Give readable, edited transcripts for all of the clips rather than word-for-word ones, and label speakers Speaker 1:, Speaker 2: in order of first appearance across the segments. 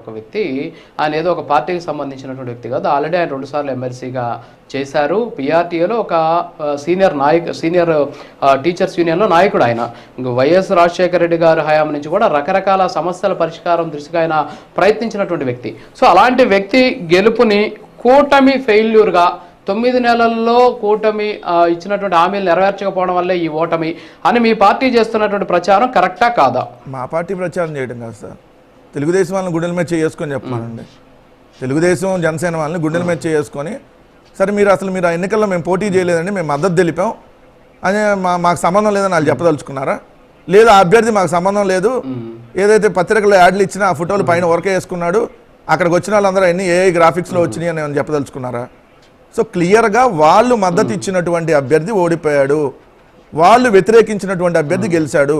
Speaker 1: ఒక వ్యక్తి ఆయన ఏదో ఒక పార్టీకి సంబంధించినటువంటి వ్యక్తి కాదు. ఆల్రెడీ ఆయన 2 సార్లు ఎమ్మెల్సీగా చేశారు. పిఆర్టీఏలో ఒక సీనియర్ టీచర్స్ యూనియన్లో నాయకుడు ఆయన. వైఎస్ రాజశేఖర రెడ్డి గారి హయాం నుంచి కూడా రకరకాల సమస్యల పరిష్కారం దృష్టిగా ఆయన ప్రయత్నించినటువంటి వ్యక్తి. సో అలాంటి వ్యక్తి గెలుపుని కూటమి ఫెయిల్యూర్గా 9 నెలల్లో కూటమి ఇచ్చినటువంటి హామీలు నెరవేర్చకపోవడం వల్లే ఈ ఓటమి అని మీ పార్టీ చేస్తున్నటువంటి ప్రచారం కరెక్టా కాదా?
Speaker 2: మా పార్టీ ప్రచారం చేయడం కాదు సార్, తెలుగుదేశం వాళ్ళని గుండెల మీద చేసుకొని చెప్పమానండి. తెలుగుదేశం జనసేన వాళ్ళని గుండెల మీద చేసుకొని సరే మీరు ఆ ఎన్నికల్లో మేము పోటీ చేయలేదండి, మేము మద్దతు తెలిపాం అని మాకు సంబంధం లేదని వాళ్ళు చెప్పదలుచుకున్నారా? లేదా అభ్యర్థి మాకు సంబంధం లేదు, ఏదైతే పత్రికల్లో యాడ్లు ఇచ్చినా ఆ ఫోటోలు పైన వర్క్ వేసుకున్నాడు, అక్కడికి వచ్చిన వాళ్ళందరూ అన్ని ఏఐ గ్రాఫిక్స్లో వచ్చినాయి అని చెప్పదలుచుకున్నారా? సో క్లియర్గా వాళ్ళు మద్దతు ఇచ్చినటువంటి అభ్యర్థి ఓడిపోయాడు, వాళ్ళు వ్యతిరేకించినటువంటి అభ్యర్థి గెలిచాడు.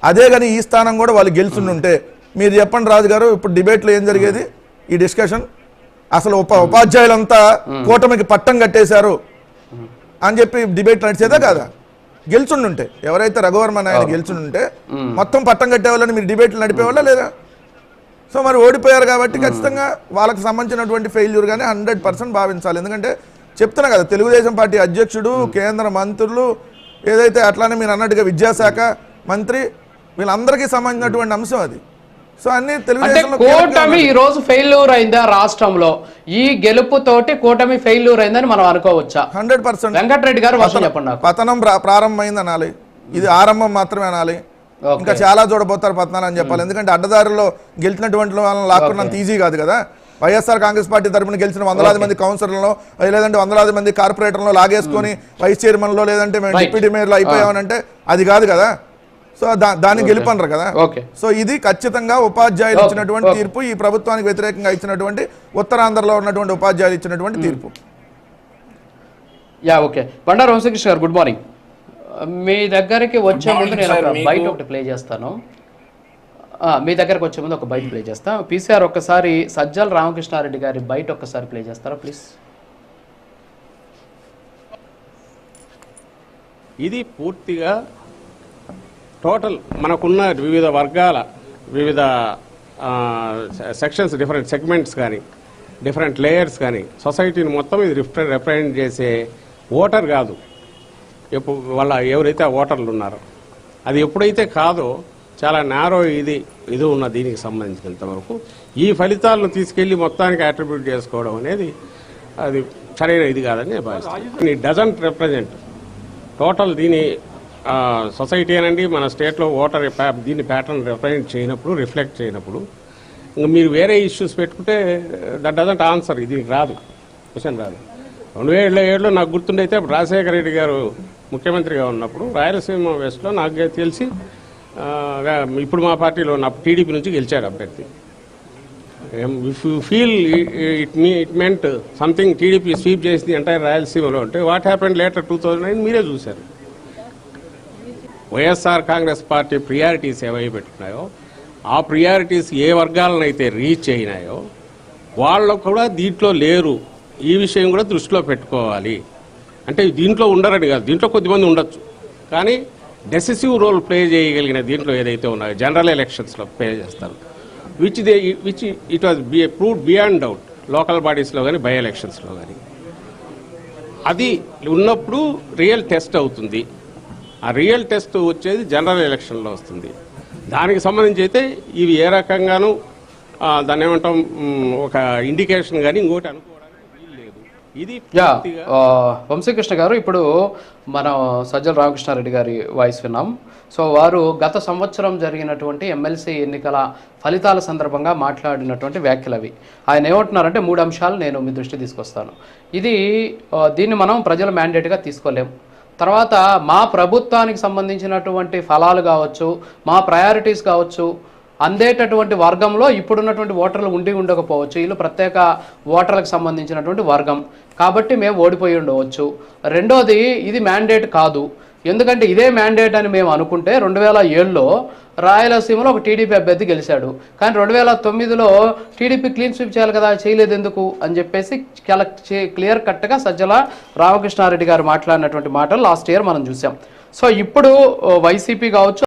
Speaker 2: అదే కానీ ఈ స్థానం కూడా వాళ్ళు గెలుచుంటే మీరు చెప్పండి రాజు గారు, ఇప్పుడు డిబేట్లో ఏం జరిగేది? ఈ డిస్కషన్ అసలు ఉపాధ్యాయులంతా కూటమికి పట్టం కట్టేశారు అని చెప్పి డిబేట్ నడిచేదా కాదా? గెలుచుండుంటే ఎవరైతే రఘువర్మన్ ఆయన గెలుచుండుంటే మొత్తం పట్టం కట్టేవాళ్ళని మీరు డిబేట్లు నడిపేవాళ్ళ లేదా? సో మరి ఓడిపోయారు కాబట్టి ఖచ్చితంగా వాళ్ళకి సంబంధించినటువంటి ఫెయిల్యూర్గానే 100% భావించాలి. ఎందుకంటే చెప్తున్నా కదా, తెలుగుదేశం పార్టీ అధ్యక్షుడు, కేంద్ర మంత్రులు, ఏదైతే అట్లానే మీరు అన్నట్టుగా విద్యాశాఖ మంత్రి, వీళ్ళందరికీ సంబంధించినటువంటి అంశం అది. సో అన్ని తెలుగుదేశంలో
Speaker 1: కూటమి ఈ రోజు ఫెయిల్యూర్ అయిందా? రాష్ట్రంలో ఈ గెలుపుతోటి కూటమి ఫెయిల్యూర్ అయిందని మనం అనుకోవచ్చా?
Speaker 2: 100%.
Speaker 1: వెంకటరెడ్డి గారు చెప్పండి.
Speaker 2: పతనం ప్రారంభమైంది అనాలి, ఇది ఆరంభం మాత్రమే అనాలి. ఇంకా చాలా చూడబోతారు పతనాలు అని చెప్పాలి. ఎందుకంటే అడ్డదారుల్లో గెలిచినటువంటి వాళ్ళని లాక్కున్నంత ఈజీ కాదు కదా. వైఎస్ఆర్ కాంగ్రెస్ పార్టీ తరఫున గెలిచిన 100,000 మంది కౌన్సిలర్లో లేదంటే 100,000 మంది కార్పొరేటర్లో లాగేసుకొని వైస్ చైర్మన్లో లేదంటే మేము డిప్యూటీ మేయర్లో అయిపోయామనంటే అది కాదు కదా. సో దాన్ని గెలుపనరు కదా. సో ఇది ఖచ్చితంగా ఉపాధ్యాయులు ఇచ్చినటువంటి తీర్పు, ఈ ప్రభుత్వానికి వ్యతిరేకంగా ఇచ్చినటువంటి ఉత్తరాంధ్రలో ఉన్నటువంటి ఉపాధ్యాయులు ఇచ్చినటువంటి తీర్పు.
Speaker 1: ఓకే, బండారు వంశీకృష్ణ గారు గుడ్ మార్నింగ్. మీ దగ్గరికి వచ్చే ముందు నేను ఒక బయట ఒకటి ప్లే చేస్తాను. మీ దగ్గరకు వచ్చే ముందు ఒక బయట ప్లే చేస్తాను. పీసీఆర్ ఒక్కసారి సజ్జల రామకృష్ణారెడ్డి గారి బయట ఒక్కసారి ప్లే చేస్తారా ప్లీజ్?
Speaker 3: ఇది పూర్తిగా టోటల్ మనకున్న వివిధ వర్గాల వివిధ సెక్షన్స్, డిఫరెంట్ సెగ్మెంట్స్ కానీ డిఫరెంట్ లేయర్స్ కానీ సొసైటీని మొత్తం ఇది రిప్రజెంట్ చేసే ఓటర్ కాదు. వాళ్ళ ఎవరైతే ఆ ఓటర్లు ఉన్నారో అది ఎప్పుడైతే కాదో చాలా నేరో ఇది ఉన్న దీనికి సంబంధించినంతవరకు ఈ ఫలితాలను తీసుకెళ్లి మొత్తానికి అట్రిబ్యూట్ చేసుకోవడం అనేది అది సరైన ఇది కాదని నేను భావిస్తాను. ఇట్ డజంట్ రిప్రజెంట్ టోటల్ దీని సొసైటీ అనండి, మన స్టేట్లో ఓటర్ దీన్ని ప్యాటర్న్ రిప్రజెంట్ చేయనప్పుడు, రిఫ్లెక్ట్ చేయనప్పుడు ఇంకా మీరు వేరే ఇష్యూస్ పెట్టుకుంటే దట్ డజంట్ ఆన్సర్, ఇది రాదు, క్వశ్చన్ రాదు. 2007లో నాకు గుర్తుండైతే రాజశేఖర రెడ్డి గారు ముఖ్యమంత్రిగా ఉన్నప్పుడు రాయలసీమ వెస్ట్లో నాకు తెలిసి ఇప్పుడు మా పార్టీలో ఉన్న టీడీపీ నుంచి గెలిచాడు అభ్యర్థి. If you feel it meant something TDP sweep చేసింది ఎంటైర్ రాయలసీమలో అంటే వాట్ హ్యాపెండ్ లేటర్ 2009 మీరే చూశారు. వైఎస్ఆర్ కాంగ్రెస్ పార్టీ ప్రియారిటీస్ ఏవై పెట్టుకున్నాయో ఆ ప్రియారిటీస్ ఏ వర్గాలనైతే రీచ్ అయినాయో వాళ్ళు కూడా దీంట్లో లేరు. ఈ విషయం కూడా దృష్టిలో పెట్టుకోవాలి. అంటే దీంట్లో ఉండరని కాదు, దీంట్లో కొద్దిమంది ఉండొచ్చు, కానీ డెసిసివ్ రోల్ ప్లే చేయగలిగిన దీంట్లో ఏదైతే ఉన్నాయో జనరల్ ఎలక్షన్స్లో ప్లే చేస్తారు, which it was proved beyond doubt local బాడీస్లో కానీ బై ఎలక్షన్స్లో కానీ. అది ఉన్నప్పుడు రియల్ టెస్ట్ అవుతుంది. ఆ రియల్ టెస్ట్ వచ్చేది జనరల్ ఎలక్షన్లో వస్తుంది. దానికి సంబంధించి అయితే ఇవి ఏ రకంగానూ దాన్ని ఏమంటాం ఒక ఇండికేషన్ కానీ ఇంకోటి అనుకోవడానికి వీలు లేదు. ఇది
Speaker 1: వంశీకృష్ణ గారు, ఇప్పుడు మనం సజ్జల రామకృష్ణారెడ్డి గారి వాయిస్ విన్నాం. సో వారు గత సంవత్సరం జరిగినటువంటి ఎమ్మెల్సీ ఎన్నికల ఫలితాల సందర్భంగా మాట్లాడినటువంటి వ్యాఖ్యలు అవి. ఆయన ఏమంటున్నారంటే 3 అంశాలు నేను మీ దృష్టి తీసుకొస్తాను. దీన్ని మనం ప్రజల మ్యాండేట్గా తీసుకోలేం. తర్వాత మా ప్రభుత్వానికి సంబంధించినటువంటి ఫలాలు కావచ్చు, మా ప్రయారిటీస్ కావచ్చు, అందేటటువంటి వర్గంలో ఇప్పుడున్నటువంటి ఓటర్లు ఉండకపోవచ్చు, వీళ్ళు ప్రత్యేక ఓటర్లకు సంబంధించినటువంటి వర్గం కాబట్టి మేము ఓడిపోయి ఉండవచ్చు. రెండోది, ఇది మ్యాండేట్ కాదు, ఎందుకంటే ఇదే మ్యాండేట్ అని మేము అనుకుంటే 2007లో రాయలసీమలో ఒక టీడీపీ అభ్యర్థి గెలిచాడు, కానీ 2009లో టీడీపీ క్లీన్ స్వీప్ చేయాలి కదా, చేయలేదు ఎందుకు అని చెప్పేసి క్లియర్ కట్గా సజ్జల రామకృష్ణారెడ్డి గారు మాట్లాడినటువంటి మాటలు లాస్ట్ ఇయర్ మనం చూసాం. సో ఇప్పుడు వైసీపీ కావచ్చు